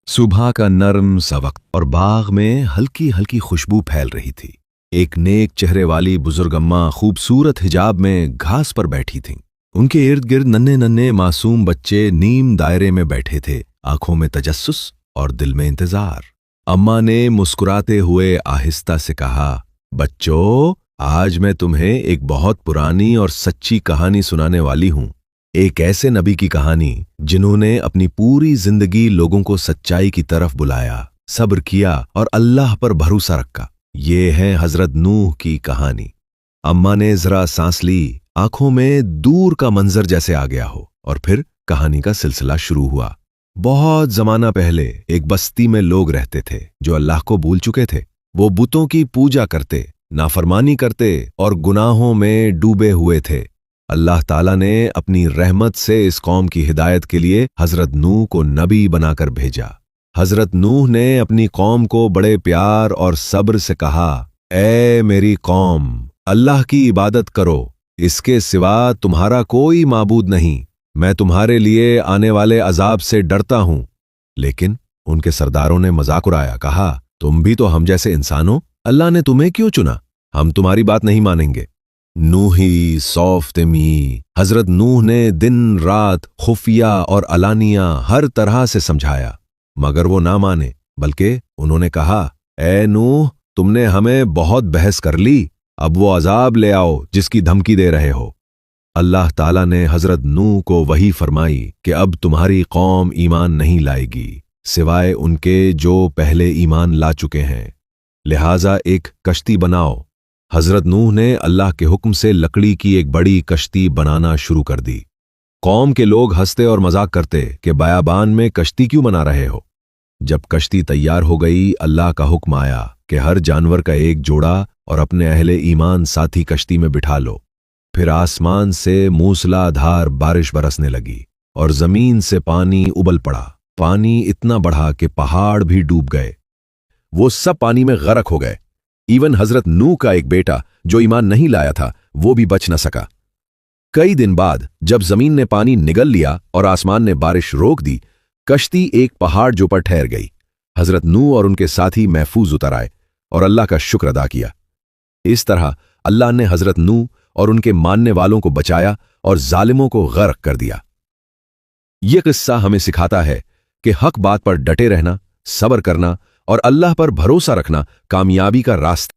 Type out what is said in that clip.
सुबह का नरम सा वक्त और बाग में हल्की हल्की खुशबू फैल रही थी। एक नेक चेहरे वाली बुजुर्ग अम्मा खूबसूरत हिजाब में घास पर बैठी थीं। उनके इर्द गिर्द नन्हे नन्हे मासूम बच्चे नीम दायरे में बैठे थे, आंखों में तजस्सुस और दिल में इंतजार। अम्मा ने मुस्कुराते हुए आहिस्ता से कहा, बच्चों, आज मैं तुम्हें एक बहुत पुरानी और सच्ची कहानी सुनाने वाली हूं। एक ऐसे नबी की कहानी जिन्होंने अपनी पूरी जिंदगी लोगों को सच्चाई की तरफ बुलाया, सब्र किया और अल्लाह पर भरोसा रखा। ये है हजरत नूह की कहानी। अम्मा ने जरा सांस ली, आंखों में दूर का मंजर जैसे आ गया हो, और फिर कहानी का सिलसिला शुरू हुआ। बहुत जमाना पहले एक बस्ती में लोग रहते थे जो अल्लाह को भूल चुके थे। वो बुतों की पूजा करते, नाफरमानी करते और गुनाहों में डूबे हुए थे। अल्लाह ताला ने अपनी रहमत से इस कौम की हिदायत के लिए हजरत नूह को नबी बनाकर भेजा। हजरत नूह ने अपनी कौम को बड़े प्यार और सब्र से कहा, ऐ मेरी कौम, अल्लाह की इबादत करो, इसके सिवा तुम्हारा कोई माबूद नहीं। मैं तुम्हारे लिए आने वाले अजाब से डरता हूं। लेकिन उनके सरदारों ने मजाक उड़ाया, कहा, तुम भी तो हम जैसे इंसान हो, अल्लाह ने तुम्हें क्यों चुना? हम तुम्हारी बात नहीं मानेंगे। नूही सौफ्तमी। हजरत नूह ने दिन रात खुफिया और अलानिया हर तरह से समझाया, मगर वो ना माने, बल्कि उन्होंने कहा, ए नूह, तुमने हमें बहुत बहस कर ली, अब वो अजाब ले आओ जिसकी धमकी दे रहे हो। अल्लाह ताला ने हजरत नूह को वही फरमाई कि अब तुम्हारी कौम ईमान नहीं लाएगी, सिवाय उनके जो पहले ईमान ला चुके हैं। लिहाजा एक कश्ती बनाओ। हजरत नूह ने अल्लाह के हुक्म से लकड़ी की एक बड़ी कश्ती बनाना शुरू कर दी। कौम के लोग हंसते और मजाक करते कि बयाबान में कश्ती क्यों बना रहे हो। जब कश्ती तैयार हो गई, अल्लाह का हुक्म आया कि हर जानवर का एक जोड़ा और अपने अहले ईमान साथी कश्ती में बिठा लो। फिर आसमान से मूसलाधार बारिश बरसने लगी और जमीन से पानी उबल पड़ा। पानी इतना बढ़ा कि पहाड़ भी डूब गए। वो सब पानी में गर्क हो गए। इवन हजरत नूह का एक बेटा जो ईमान नहीं लाया था, वो भी बच न सका। कई दिन बाद जब जमीन ने पानी निगल लिया और आसमान ने बारिश रोक दी, कश्ती एक पहाड़ जो पर ठहर गई। हजरत नूह और उनके साथी महफूज उतर आए और अल्लाह का शुक्र अदा किया। इस तरह अल्लाह ने हजरत नूह और उनके मानने वालों को बचाया और जालिमों को गर्क कर दिया। यह किस्सा हमें सिखाता है कि हक बात पर डटे रहना, सब्र करना और अल्लाह पर भरोसा रखना कामयाबी का रास्ता